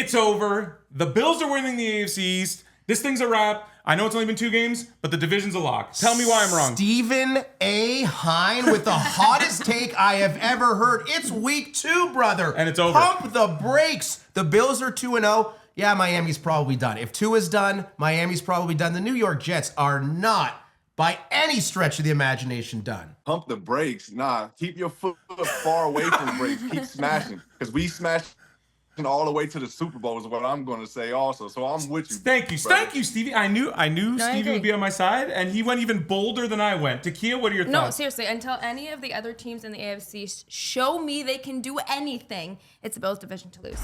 It's over. The Bills are winning the AFC East. This thing's a wrap. I know it's only been 2 games, but the division's a lock. Tell me why I'm wrong. Stephen A. Hein with the hottest take I have ever heard. It's week 2, brother. And it's over. Pump the brakes. The Bills are 2-0. Yeah, Miami's probably done. If 2 is done, Miami's probably done. The New York Jets are not, by any stretch of the imagination, done. Pump the brakes. Nah, keep your foot far away from the brakes. Keep smashing. Because we smashed all the way to the Super Bowl is what I'm going to say also. So I'm with you. Thank you. brother. Thank you, Stevie. I knew Stevie would be on my side, and he went even bolder than I went. Tekeyah, what are your thoughts? No, seriously, until any of the other teams in the AFC show me they can do anything, it's the Bills' division to lose.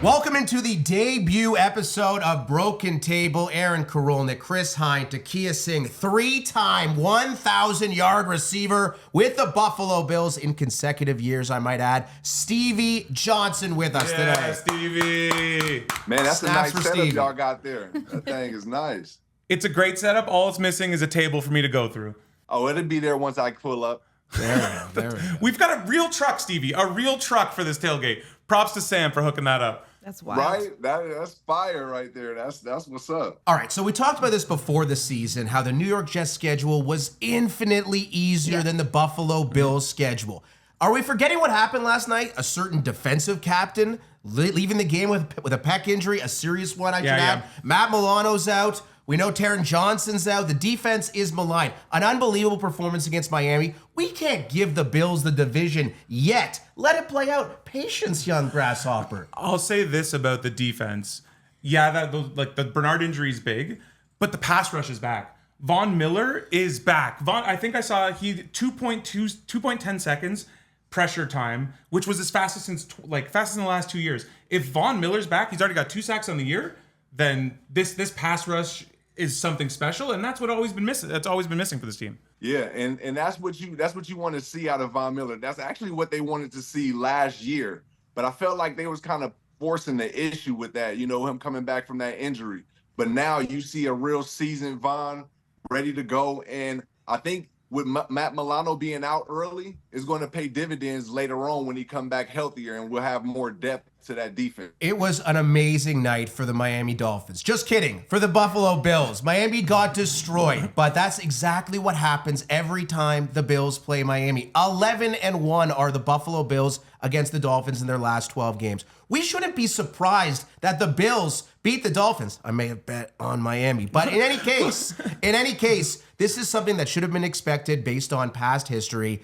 Welcome into the debut episode of Broken Table. Aaron Korolnek, Chris Hein, Tekeyah Singh, 3-time 1,000-yard receiver with the Buffalo Bills in consecutive years, I might add. Stevie Johnson with us today. Stevie. Man, that's Snaps a for nice setup Stevie. y'all got there. That thing is nice. It's a great setup. All it's missing is a table for me to go through. Oh, it'll be there once I pull up. There we go. We've got a real truck, Stevie. A real truck for this tailgate. Props to Sam for hooking that up. That's wild. Right? That's fire right there. That's what's up. All right, so we talked about this before the season, how the New York Jets schedule was infinitely easier than the Buffalo Bills schedule. Are we forgetting what happened last night? A certain defensive captain leaving the game with a pec injury, a serious one, I should add. Matt Milano's out. We know Taron Johnson's out. The defense is maligned. An unbelievable performance against Miami. We can't give the Bills the division yet. Let it play out. Patience, young grasshopper. I'll say this about the defense. Yeah, the Bernard injury is big, but the pass rush is back. Von Miller is back. I think I saw 2.10 seconds pressure time, which was as fastest in the last 2 years. If Von Miller's back, he's already got 2 sacks on the year. Then this pass rush is something special, and that's always been missing. That's always been missing for this team. Yeah, and that's what you want to see out of Von Miller. That's actually what they wanted to see last year. But I felt like they was kind of forcing the issue with that, him coming back from that injury. But now you see a real seasoned Von ready to go. And I think with Matt Milano being out early is going to pay dividends later on when he come back healthier, and we'll have more depth to that defense. It was an amazing night for the Miami Dolphins. Just kidding. For the Buffalo Bills. Miami got destroyed, but that's exactly what happens every time the Bills play Miami. 11-1 are the Buffalo Bills against the Dolphins in their last 12 games. We shouldn't be surprised that the Bills beat the Dolphins. I may have bet on Miami, but in any case, this is something that should have been expected based on past history.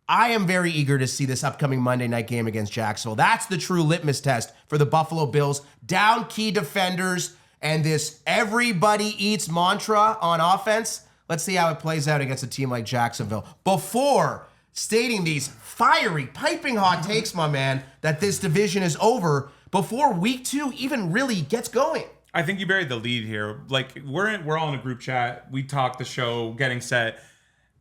I am very eager to see this upcoming Monday night game against Jacksonville. That's the true litmus test for the Buffalo Bills. Down key defenders and this everybody eats mantra on offense. Let's see how it plays out against a team like Jacksonville. Before stating these fiery, piping hot takes, my man, that this division is over, before week 2 even really gets going. I think you buried the lead here. We're all in a group chat. We talked the show, getting set.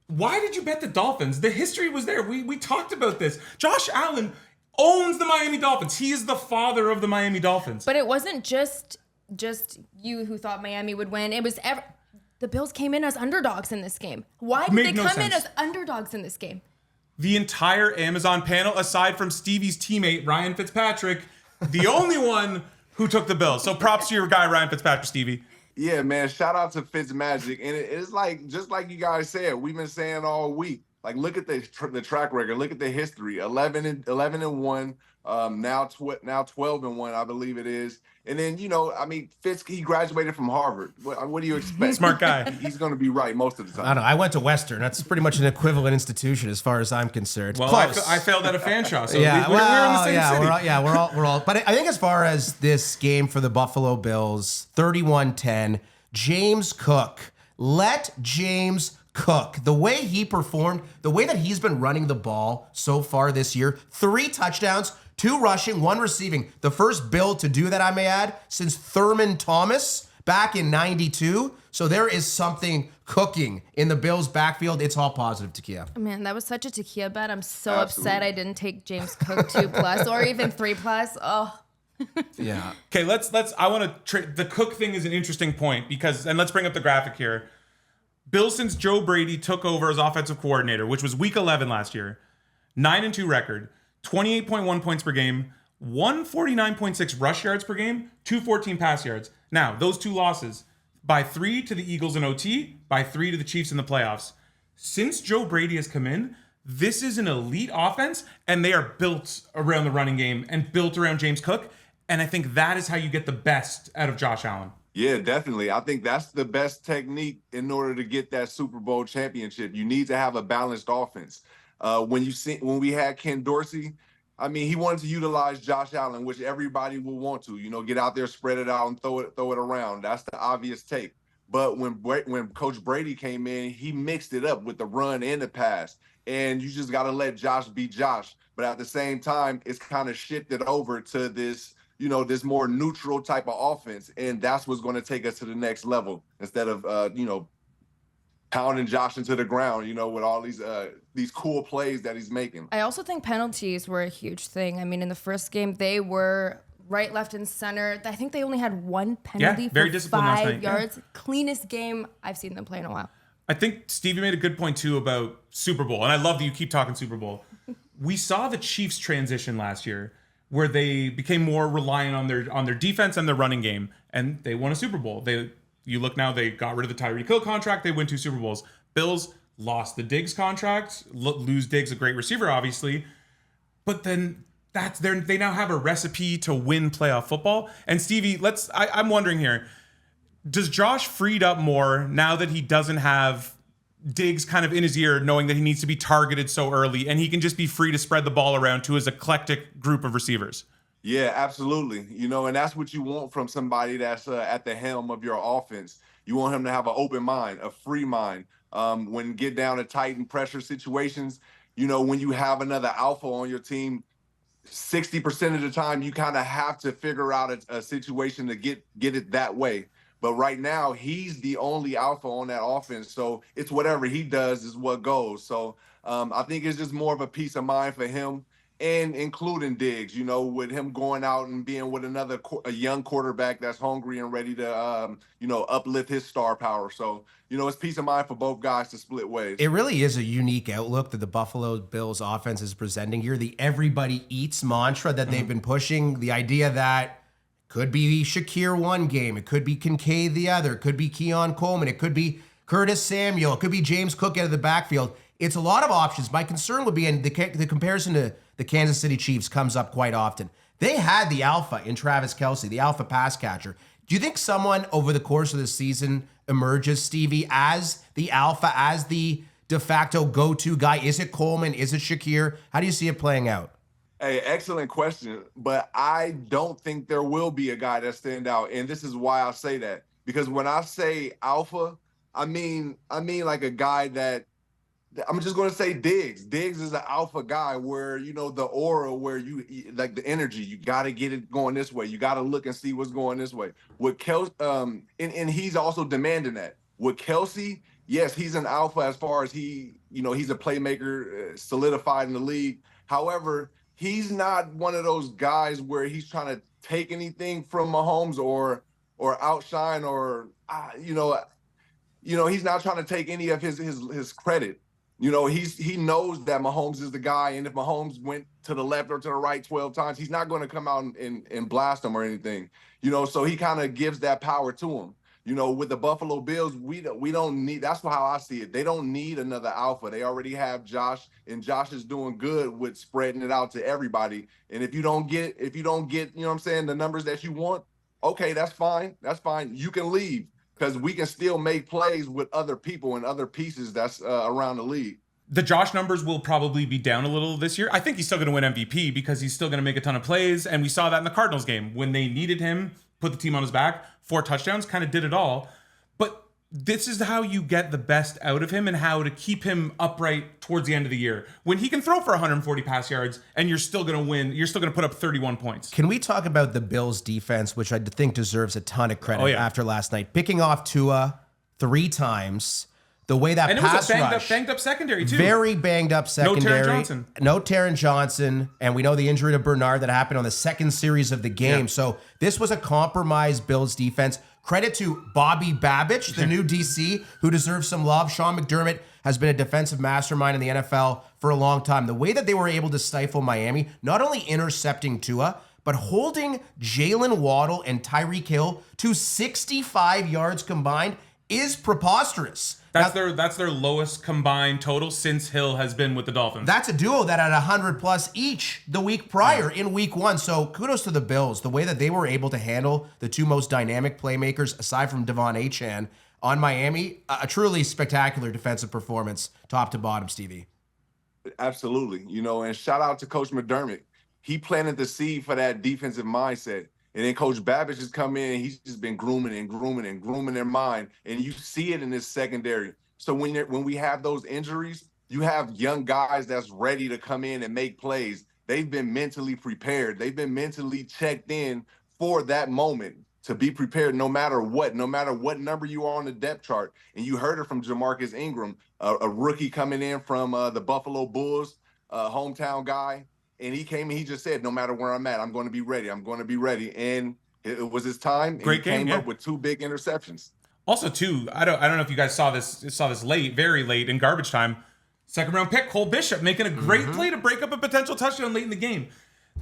Why did you bet the Dolphins? The history was there. We talked about this. Josh Allen owns the Miami Dolphins. He is the father of the Miami Dolphins. But it wasn't just you who thought Miami would win. It was the Bills came in as underdogs in this game. Why did they come in as underdogs in this game? The entire Amazon panel, aside from Stevie's teammate, Ryan Fitzpatrick, the only one who took the Bills. So props to your guy, Ryan Fitzpatrick, Stevie. Yeah, man, shout out to Fitzmagic. And it's just like you guys said, we've been saying all week, look at the track record, look at the history, 11-1, now 12-1, I believe it is. And then, Fitz, he graduated from Harvard. What do you expect? Smart guy. He's going to be right most of the time. I don't know. I went to Western. That's pretty much an equivalent institution as far as I'm concerned. Well, I failed at a Fanshawe, so yeah, we're in the same city. We're all. But I think as far as this game for the Buffalo Bills, 31-10, James Cook. Let James Cook. The way he performed, the way that he's been running the ball so far this year, 3 touchdowns, 2 rushing, 1 receiving. The first Bill to do that, I may add, since Thurman Thomas back in 92. So there is something cooking in the Bills' backfield. It's all positive, Tekeyah. Man, that was such a Tekeyah bet. I'm so upset I didn't take James Cook 2+ or even 3+. Oh. Yeah. Okay, I want to the Cook thing is an interesting point and let's bring up the graphic here. Bill, since Joe Brady took over as offensive coordinator, which was week 11 last year, 9-2 record, 28.1 points per game, 149.6 rush yards per game, 214 pass yards. Now, those two losses, by 3 to the Eagles in OT, by 3 to the Chiefs in the playoffs. Since Joe Brady has come in, this is an elite offense, and they are built around the running game and built around James Cook. And I think that is how you get the best out of Josh Allen. Yeah, definitely. I think that's the best technique in order to get that Super Bowl championship. You need to have a balanced offense. When we had Ken Dorsey, I mean, he wanted to utilize Josh Allen, which everybody will want to, get out there, spread it out, and throw it around. That's the obvious take. But when Coach Brady came in, he mixed it up with the run and the pass. And you just got to let Josh be Josh. But at the same time, it's kind of shifted over to this, this more neutral type of offense. And that's what's going to take us to the next level instead of, pounding Josh into the ground, with all these cool plays that he's making. I also think penalties were a huge thing. I mean, in the first game, they were right, left, and center. I think they only had one penalty very for disciplined last 5 night. yards. Cleanest game I've seen them play in a while. I think Stevie made a good point too about Super Bowl, and I love that you keep talking Super Bowl. We saw the Chiefs transition last year, where they became more reliant on their defense and their running game, and they won a Super Bowl. You look now, they got rid of the Tyreek Hill contract. They win 2 Super Bowls. Bills lost the Diggs contract. Lose Diggs, a great receiver, obviously, but then they now have a recipe to win playoff football. And Stevie, I'm wondering here. Does Josh freed up more now that he doesn't have Diggs kind of in his ear, knowing that he needs to be targeted so early, and he can just be free to spread the ball around to his eclectic group of receivers? Yeah, absolutely. And that's what you want from somebody that's at the helm of your offense. You want him to have an open mind, a free mind. When get down to tight and pressure situations, when you have another alpha on your team, 60% of the time you kind of have to figure out a situation to get it that way. But right now, he's the only alpha on that offense. So it's whatever he does is what goes. So I think it's just more of a peace of mind for him, and including Diggs, with him going out and being with a young quarterback that's hungry and ready to, uplift his star power. So, it's peace of mind for both guys to split ways. It really is a unique outlook that the Buffalo Bills offense is presenting here. The everybody eats mantra that they've been pushing, the idea that could be Shakir one game, it could be Kincaid the other, it could be Keon Coleman, it could be Curtis Samuel, it could be James Cook out of the backfield. It's a lot of options. My concern would be, and the comparison to the Kansas City Chiefs comes up quite often. They had the alpha in Travis Kelce, the alpha pass catcher. Do you think someone over the course of the season emerges, Stevie, as the alpha, as the de facto go-to guy? Is it Coleman? Is it Shakir? How do you see it playing out? Hey, excellent question. But I don't think there will be a guy that stand out. And this is why I say that. Because when I say alpha, I mean like a guy that, I'm just going to say Diggs. Diggs is an alpha guy where, the aura, where you like the energy, you got to get it going this way. You got to look and see what's going this way. With Kelce, and he's also demanding that. With Kelce, yes, he's an alpha as far as he's a playmaker, solidified in the league. However, he's not one of those guys where he's trying to take anything from Mahomes or outshine or, he's not trying to take any of his credit. He knows that Mahomes is the guy, and if Mahomes went to the left or to the right 12 times, he's not going to come out and blast him or anything. So he kind of gives that power to him. With the Buffalo Bills, we don't need. That's how I see it. They don't need another alpha. They already have Josh, and Josh is doing good with spreading it out to everybody. And if you don't get, the numbers that you want, okay, that's fine. That's fine. You can leave. Because we can still make plays with other people and other pieces that's around the league. The Josh numbers will probably be down a little this year. I think he's still going to win MVP because he's still going to make a ton of plays. And we saw that in the Cardinals game. When they needed him, put the team on his back, 4 touchdowns, kind of did it all. But this is how you get the best out of him and how to keep him upright towards the end of the year. When he can throw for 140 pass yards and you're still going to win, you're still going to put up 31 points. Can we talk about the Bills defense, which I think deserves a ton of credit after last night? Picking off Tua 3 times, the way that and pass it was a rush, banged up secondary too. Very banged up secondary. No Taron Johnson. And we know the injury to Bernard that happened on the second series of the game. Yeah. So this was a compromised Bills defense. Credit to Bobby Babich, the new DC, who deserves some love. Sean McDermott has been a defensive mastermind in the NFL for a long time. The way that they were able to stifle Miami, not only intercepting Tua, but holding Jalen Waddle and Tyreek Hill to 65 yards combined is preposterous. That's their lowest combined total since Hill has been with the Dolphins. That's a duo that had 100 plus each the week prior in week 1. So kudos to the Bills, the way that they were able to handle the two most dynamic playmakers aside from Devon Achane on Miami. A truly spectacular defensive performance, top to bottom, Stevie. Absolutely. And shout out to Coach McDermott. He planted the seed for that defensive mindset. And then Coach Babbage has come in and he's just been grooming their mind. And you see it in this secondary. So when we have those injuries, you have young guys that's ready to come in and make plays. They've been mentally prepared. They've been mentally checked in for that moment to be prepared no matter what number you are on the depth chart. And you heard it from Jamarcus Ingram, a rookie coming in from the Buffalo Bulls, hometown guy. And he came and he just said, no matter where I'm at, I'm going to be ready. And it was his time. And Great game, came up with 2 big interceptions. Also, too, I don't know if you guys saw this late, very late in garbage time. Second round pick, Cole Bishop, making a great play to break up a potential touchdown late in the game.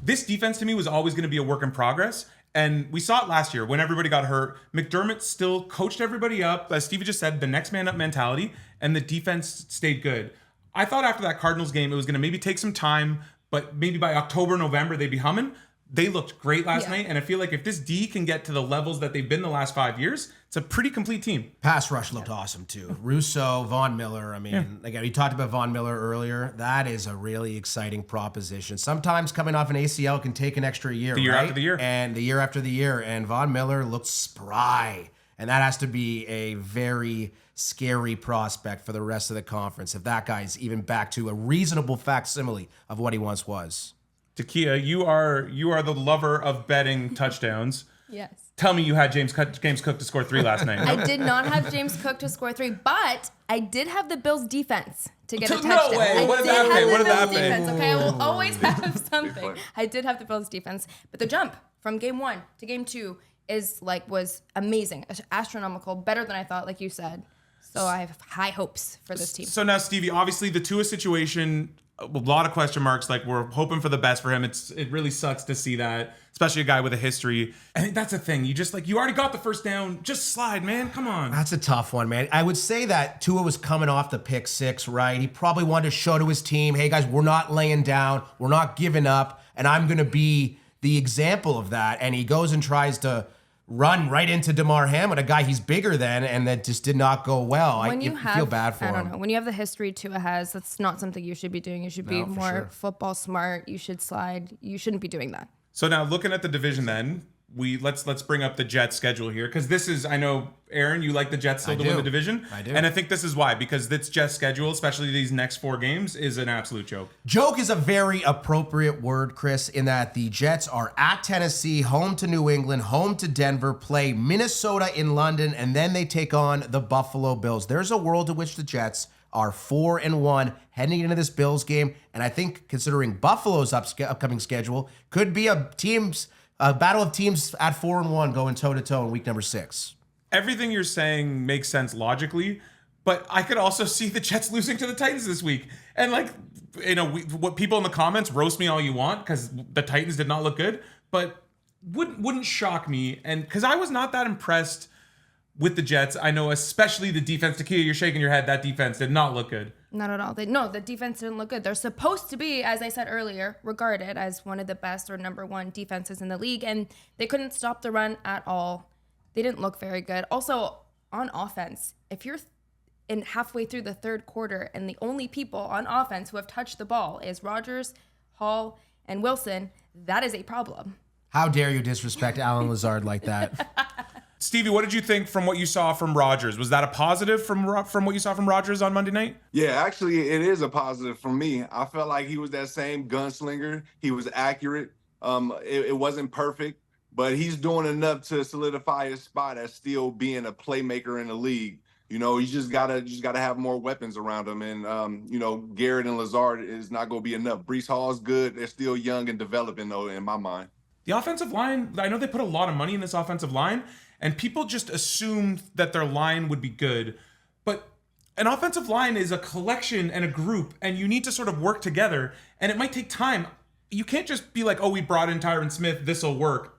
This defense to me was always going to be a work in progress. And we saw it last year when everybody got hurt. McDermott still coached everybody up. As Stevie just said, the next man up mentality, and the defense stayed good. I thought after that Cardinals game, it was going to maybe take some time, but maybe by October, November, they'd be humming. They looked great last night, and I feel like if this D can get to the levels that they've been the last 5 years, it's a pretty complete team. Pass rush looked awesome, too. Russo, Von Miller. I mean, again, we talked about Von Miller earlier. That is a really exciting proposition. Sometimes coming off an ACL can take an extra year, The year right? after the year. And the year after the year. And Von Miller looked spry. And that has to be a very scary prospect for the rest of the conference if that guy's even back to a reasonable facsimile of what he once was. Tekeyah, you are the lover of betting touchdowns. Yes. Tell me you had James Cook to score 3 last night. I did not have James Cook to score 3, but I did have the Bills defense to get a No touchdown. way. What did that pay? What did that pay? Defense, okay, I will always have something. I did have the Bills defense, but the jump from game 1 to game 2 was amazing, astronomical, better than I thought, like you said. So I have high hopes for this team. So now, Stevie, obviously the Tua situation, a lot of question marks. Like, we're hoping for the best for him. It really sucks to see that, especially a guy with a history. I think that's the thing. You already got the first down. Just slide, man. Come on. That's a tough one, man. I would say that Tua was coming off the pick 6, right? He probably wanted to show to his team, hey, guys, we're not laying down. We're not giving up. And I'm going to be the example of that. And he goes and tries to run right into Damar Hamlin, a guy he's bigger than, and that just did not go well. I feel bad for him. I don't know. When you have the history Tua has, that's not something you should be doing. You should be more football smart. You should slide. You shouldn't be doing that. So now, looking at the division, then let's bring up the Jets schedule here, because this is, I know, Aaron, you like the Jets still to win the division. I do. And I think this is why, because this Jets schedule, especially these next 4 games, is an absolute joke. Joke is a very appropriate word, Chris, in that the Jets are at Tennessee, home to New England, home to Denver, play Minnesota in London, and then they take on the Buffalo Bills. There's a world in which the Jets are 4-1 heading into this Bills game, and I think considering Buffalo's upcoming schedule, could be a battle of teams at 4-1 going toe-to-toe in week number 6. Everything you're saying makes sense logically, but I could also see the Jets losing to the Titans this week. And what people in the comments, roast me all you want because the Titans did not look good, but wouldn't shock me. And because I was not that impressed with the Jets. I know, especially the defense. Tekeyah, you're shaking your head. That defense did not look good. Not at all. The defense didn't look good. They're supposed to be, as I said earlier, regarded as one of the best or number 1 defenses in the league, and they couldn't stop the run at all. They didn't look very good. Also, on offense, if you're in halfway through the 3rd quarter and the only people on offense who have touched the ball is Rodgers, Hall, and Wilson, that is a problem. How dare you disrespect Alan Lazard like that? Stevie, what did you think from what you saw from Rodgers? Was that a positive from what you saw from Rodgers on Monday night? Yeah, actually, it is a positive for me. I felt like he was that same gunslinger. He was accurate. It wasn't perfect, but he's doing enough to solidify his spot as still being a playmaker in the league. You just gotta have more weapons around him, and Garrett and Lazard is not gonna be enough. Breece Hall's good. They're still young and developing, though, in my mind. The offensive line, I know they put a lot of money in this offensive line, and people just assumed that their line would be good. But an offensive line is a collection and a group, and you need to sort of work together, and it might take time. you can't just be like, oh, we brought in Tyron Smith, this'll work.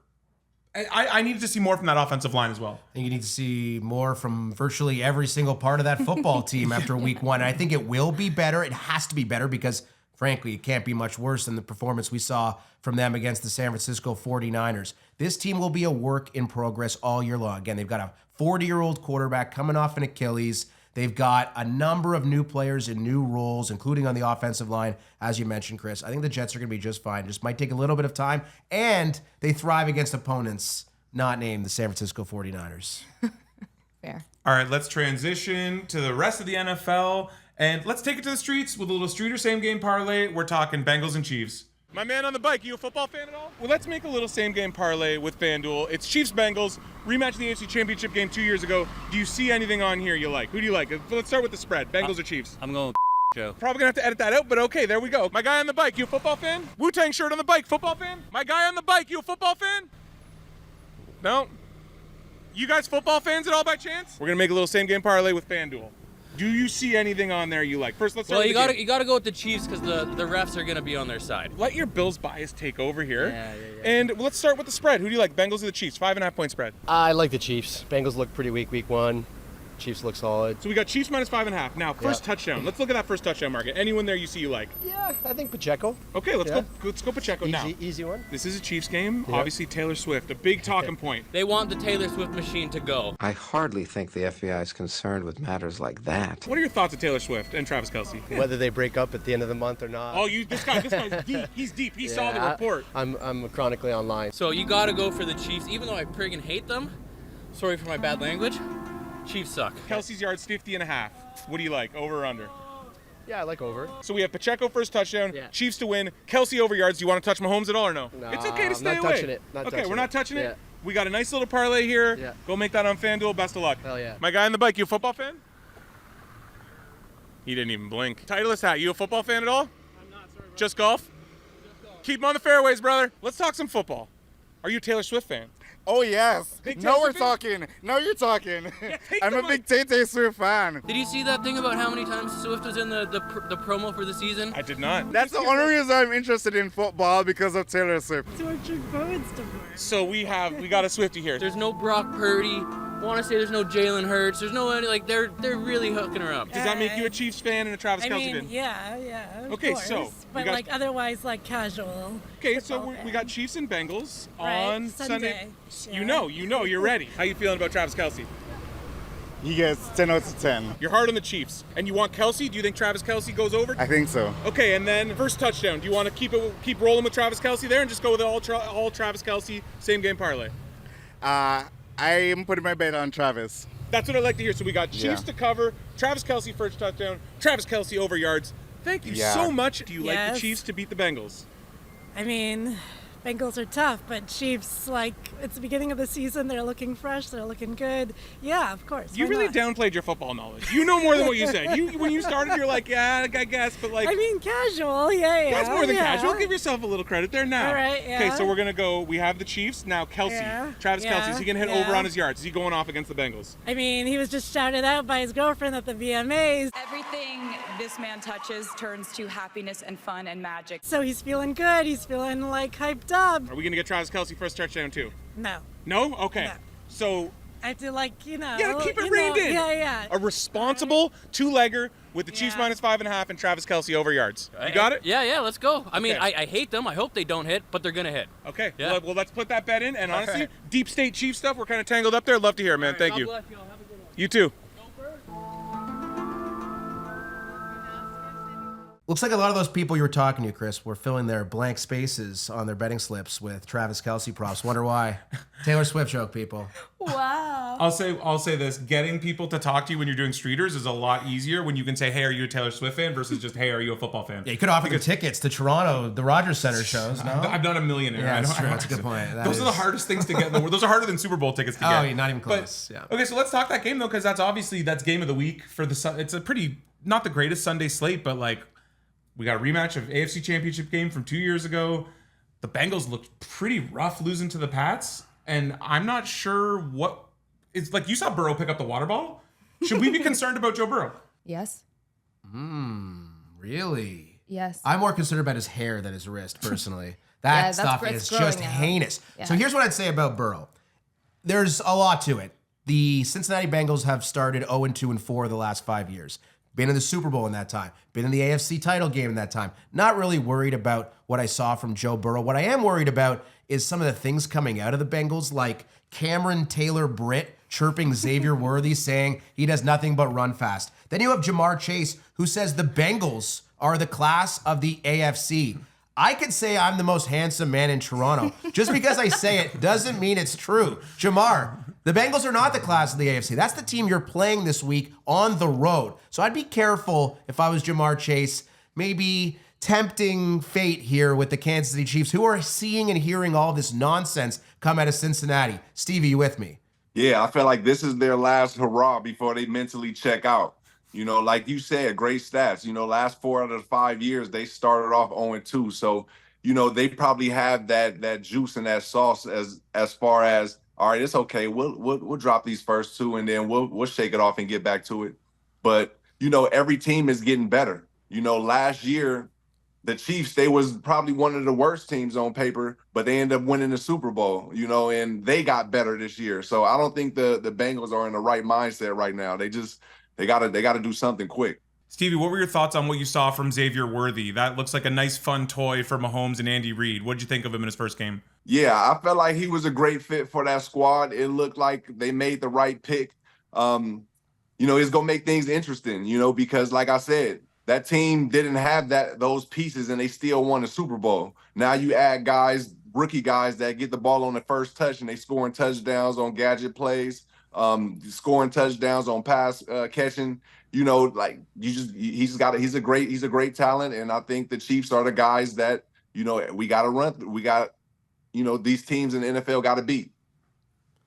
I needed to see more from that offensive line as well. I think you need to see more from virtually every single part of that football team after week 1. And I think it will be better. It has to be better because, frankly, it can't be much worse than the performance we saw from them against the San Francisco 49ers. This team will be a work in progress all year long. Again, they've got a 40-year-old quarterback coming off an Achilles. They've got a number of new players in new roles, including on the offensive line, as you mentioned, Chris. I think the Jets are going to be just fine. Just might take a little bit of time, and they thrive against opponents not named the San Francisco 49ers. Fair. All right, let's transition to the rest of the NFL, and let's take it to the streets with a little Streeter Same Game Parlay. We're talking Bengals and Chiefs. My man on the bike, you a football fan at all? Well, let's make a little Same Game Parlay with FanDuel. It's Chiefs-Bengals, rematch of the AFC Championship game 2 years ago. Do you see anything on here you like? Who do you like? Let's start with the spread. Bengals or Chiefs? I'm going Joe. Probably gonna have to edit that out, but okay, there we go. My guy on the bike, you a football fan? Wu-Tang shirt on the bike, football fan? My guy on the bike, you a football fan? No? You guys football fans at all by chance? We're gonna make a little Same Game Parlay with FanDuel. Do you see anything on there you like? First, let's start Well, with you gotta go with the Chiefs because the refs are gonna be on their side. Let your Bills bias take over here. Yeah. And let's start with the spread. Who do you like, Bengals or the Chiefs? 5.5 point spread. I like the Chiefs. Bengals look pretty weak week 1. Chiefs look solid. So we got Chiefs minus 5.5. Now, first touchdown. Let's look at that first touchdown market. Anyone there you see you like? Yeah, I think Pacheco. Okay, let's go Pacheco now. Easy one. This is a Chiefs game. Yeah. Obviously, Taylor Swift, a big talking point. They want the Taylor Swift machine to go. I hardly think the FBI is concerned with matters like that. What are your thoughts of Taylor Swift and Travis Kelce? Whether they break up at the end of the month or not. Oh, this guy's deep. He's deep. He saw the report. I'm chronically online. So you gotta go for the Chiefs, even though I friggin' hate them. Sorry for my bad language. Chiefs suck. Kelsey's yards 50.5. What do you like? Over or under? Yeah, I like over. So we have Pacheco first touchdown, Yeah. Chiefs to win, Kelsey over yards. Do you want to touch Mahomes at all or no? Nah, It's okay to I'm stay not away. touching it. Not okay, touching we're not it. touching it. Yeah. We got a nice little parlay here. Yeah. Go make that on FanDuel. Best of luck. Hell yeah. My guy on the bike, you a football fan? He didn't even blink. Titleist hat, you a football fan at all? I'm not, sorry. Just golf? Keep him on the fairways, brother. Let's talk some football. Are you a Taylor Swift fan? Oh yes. Big Now Taylor we're Swift? talking. Now you're talking. take I'm the a big Tekeyah Singh fan. Did you see that thing about how many times Swift was in the promo for the season? I did not. That's the only reason I'm interested in football, because of Taylor Swift. So we got a Swiftie here. There's no Brock Purdy. Want to say there's no Jalen Hurts. There's no any, they're really hooking her up. Does that make you a Chiefs fan and a Travis Kelce fan? Yeah, of Okay, course. so, But we got- otherwise, casual. Okay, so football we got Chiefs and Bengals Right, on Sunday. You know, you're ready. How you feeling about Travis Kelce? He gets 10 out of 10. You're hard on the Chiefs, and you want Kelce. Do you think Travis Kelce goes over? I think so. Okay, and then first touchdown. Do you want to keep rolling with Travis Kelce there, and just go with all Travis Kelce Same Game Parlay? I am putting my bet on Travis. That's what I like to hear. So we got Chiefs Yeah. to cover, Travis Kelce first touchdown, Travis Kelce over yards. Thank you Yeah. so much. Do you like the Yes. Chiefs to beat the Bengals? Bengals are tough, but Chiefs, it's the beginning of the season. They're looking fresh. They're looking good. Yeah, of course. You why really not? downplayed your football knowledge. You know more than what you said. When you started, you're like, yeah, I guess, but Casual. Yeah. that's more than yeah. casual. Give yourself a little credit there now. All right, yeah. Okay, so we're gonna go. We have the Chiefs now. Kelce, Yeah, Travis yeah, Kelce. Is he gonna hit yeah. over on his yards? Is he going off against the Bengals? He was just shouted out by his girlfriend at the VMAs. Everything this man touches turns to happiness and fun and magic. So he's feeling good. He's feeling hyped up. Are we gonna get Travis Kelce first touchdown too? No. No. Okay. No. So I have to keep it reined in. Yeah. a responsible two-legger with the Chiefs Yeah. minus 5.5 and Travis Kelce over yards. You got it? Yeah, let's go. I mean, Okay. I hate them. I hope they don't hit, but they're gonna hit. Okay. Yeah. Well, let's put that bet in. And honestly, right. deep state Chiefs stuff. We're kind of tangled up there. Love to hear, it, man. Thank you. God bless y'all. Have a good one. You too. Looks like a lot of those people you were talking to, Chris, were filling their blank spaces on their betting slips with Travis Kelce props. Wonder why. Taylor Swift joke, people. Wow. I'll say this: getting people to talk to you when you're doing streeters is a lot easier when you can say, "Hey, are you a Taylor Swift fan?" versus just, "Hey, are you a football fan?" Yeah, you could offer them tickets to Toronto, the Rogers Center shows, no? I'm not a millionaire. Yeah, I that's don't- true. I That's a good point. That Those are the is- hardest things to get in the world. Those are harder than Super Bowl tickets to get. Oh, you're not even close. But, Yeah. Okay, so let's talk that game though, because that's game of the week for the. It's a pretty not the greatest Sunday slate, but we got a rematch of AFC Championship game from 2 years ago. The Bengals looked pretty rough losing to the Pats, and I'm not sure what it's like. You saw Burrow pick up the water bottle. Should we be concerned about Joe Burrow? Yes. Really? Yes. I'm more concerned about his hair than his wrist, personally. That that's stuff where is it's just growing out. heinous. Yeah. So here's what I'd say about Burrow. There's a lot to it. The Cincinnati Bengals have started 0-2-4 the last 5 years. Been in the Super Bowl in that time. Been in the AFC title game in that time. Not really worried about what I saw from Joe Burrow. What I am worried about is some of the things coming out of the Bengals, like Cameron Taylor-Britt chirping Xavier Worthy, saying he does nothing but run fast. Then you have Jamar Chase, who says the Bengals are the class of the AFC. I could say I'm the most handsome man in Toronto. Just because I say it doesn't mean it's true. Jamar, the Bengals are not the class of the AFC. That's the team you're playing this week on the road. So I'd be careful if I was Jamar Chase, maybe tempting fate here with the Kansas City Chiefs, who are seeing and hearing all this nonsense come out of Cincinnati. Stevie, you with me? Yeah, I feel like this is their last hurrah before they mentally check out. You know, like you said, great stats. You know, last 4 out of 5 years, they started off 0-2. So, you know, they probably have that juice and that sauce as far as, all right, it's okay. We'll drop these first 2 and then we'll shake it off and get back to it. But, you know, every team is getting better. You know, last year, the Chiefs, they was probably one of the worst teams on paper, but they ended up winning the Super Bowl, you know, and they got better this year. So I don't think the Bengals are in the right mindset right now. They gotta do something quick. Stevie, what were your thoughts on what you saw from Xavier Worthy? That looks like a nice, fun toy for Mahomes and Andy Reid. What did you think of him in his first game? Yeah, I felt like he was a great fit for that squad. It looked like they made the right pick. You know, it's gonna make things interesting, you know, because like I said, that team didn't have those pieces and they still won the Super Bowl. Now you add rookie guys that get the ball on the first touch and they scoring touchdowns on gadget plays, scoring touchdowns on pass catching. You know, like he's a great talent, and I think the Chiefs are the guys that, you know, we got to run. We got, you know, these teams in the NFL got to beat.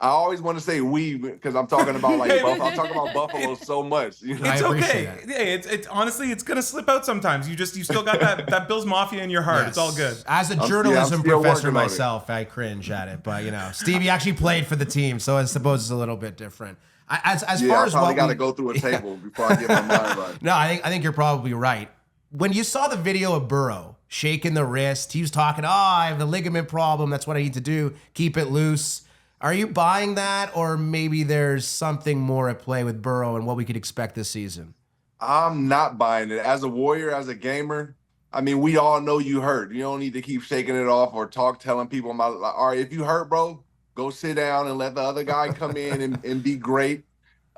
I always want to say we because I'm talking about like Buffalo. I'm talking about Buffalo so much. You know? It's okay. Hey, it's honestly, it's gonna slip out sometimes. You still got that Bills Mafia in your heart. Yes. It's all good. As a journalism professor myself, I cringe at it, but you know, Stevie actually played for the team, so I suppose it's a little bit different. As far as I probably got to go through a table before I get my mind right. No, I think you're probably right. When you saw the video of Burrow shaking the wrist, he was talking, I have the ligament problem. That's what I need to do. Keep it loose. Are you buying that, or maybe there's something more at play with Burrow and what we could expect this season? I'm not buying it. As a Warrior, as a gamer, I mean, we all know you hurt. You don't need to keep shaking it off or telling people about, like, all right, if you hurt, bro, go sit down and let the other guy come in and be great.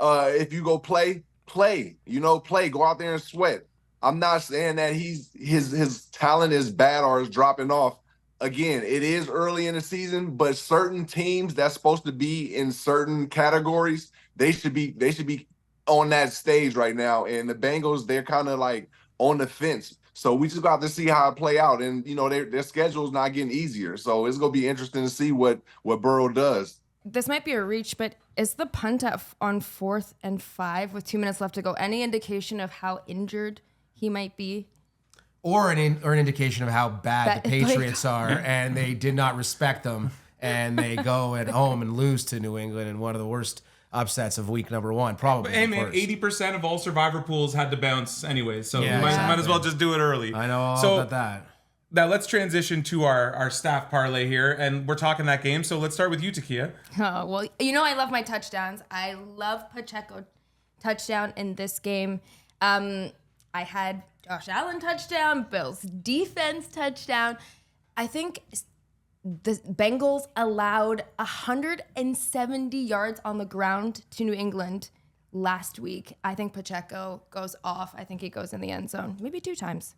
If you go play, you know, go out there and sweat. I'm not saying that his talent is bad or is dropping off. Again, it is early in the season, but certain teams that's supposed to be in certain categories, they should be on that stage right now. And the Bengals, they're kind of like on the fence. So we just got to see how it play out. And, you know, their schedule is not getting easier. So it's going to be interesting to see what Burrow does. This might be a reach, but is the punt on 4th and 5 with 2 minutes left to go any indication of how injured he might be? Or an indication of how bad the Patriots are, and they did not respect them, and they go at home and lose to New England in one of the worst upsets of week number 1, probably. Hey man, 80% of all survivor pools had to bounce anyway, so you might as well just do it early. I know all about that. Now let's transition to our staff parlay here, and we're talking that game. So let's start with you, Tekeyah. Oh, well, you know I love my touchdowns. I love Pacheco touchdown in this game. I had Josh Allen touchdown, Bills defense touchdown. I think the Bengals allowed 170 yards on the ground to New England last week. I think Pacheco goes off. I think he goes in the end zone, maybe 2 times.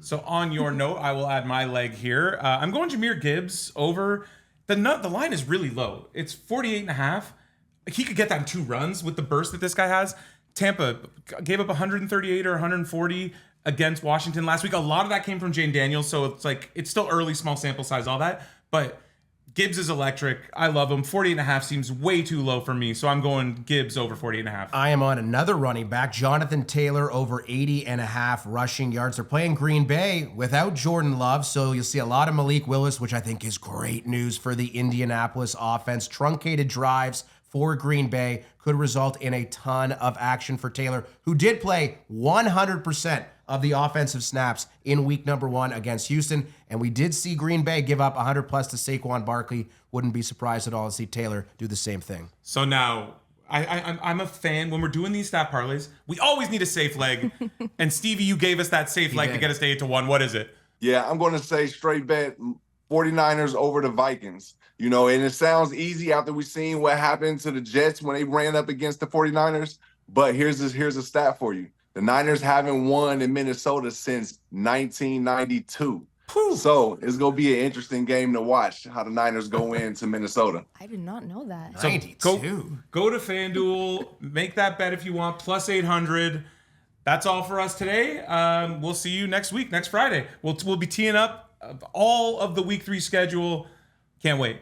So on your note, I will add my leg here. I'm going Jahmyr Gibbs over. The line is really low. It's 48.5. He could get that in 2 runs with the burst that this guy has. Tampa gave up 138 or 140 against Washington last week. A lot of that came from Jane Daniels, so it's still early, small sample size, all that. But Gibbs is electric. I love him. 48.5 seems way too low for me, so I'm going Gibbs over 48.5. I am on another running back, Jonathan Taylor, over 80.5 rushing yards. They're playing Green Bay without Jordan Love, so you'll see a lot of Malik Willis, which I think is great news for the Indianapolis offense. Truncated drives for Green Bay could result in a ton of action for Taylor, who did play 100% of the offensive snaps in week number 1 against Houston. And we did see Green Bay give up 100 plus to Saquon Barkley. Wouldn't be surprised at all to see Taylor do the same thing. So now I'm a fan. When we're doing these stat parlays, we always need a safe leg. And Stevie, you gave us that safe leg to get us to 8-1. What is it? Yeah, I'm going to say straight bet 49ers over the Vikings. You know, and it sounds easy after we've seen what happened to the Jets when they ran up against the 49ers. But here's a stat for you. The Niners haven't won in Minnesota since 1992. So it's going to be an interesting game to watch how the Niners go into Minnesota. I did not know that. So 92. Go to FanDuel, make that bet if you want, plus 800. That's all for us today. We'll see you next week, next Friday. We'll be teeing up all of the week 3 schedule. Can't wait.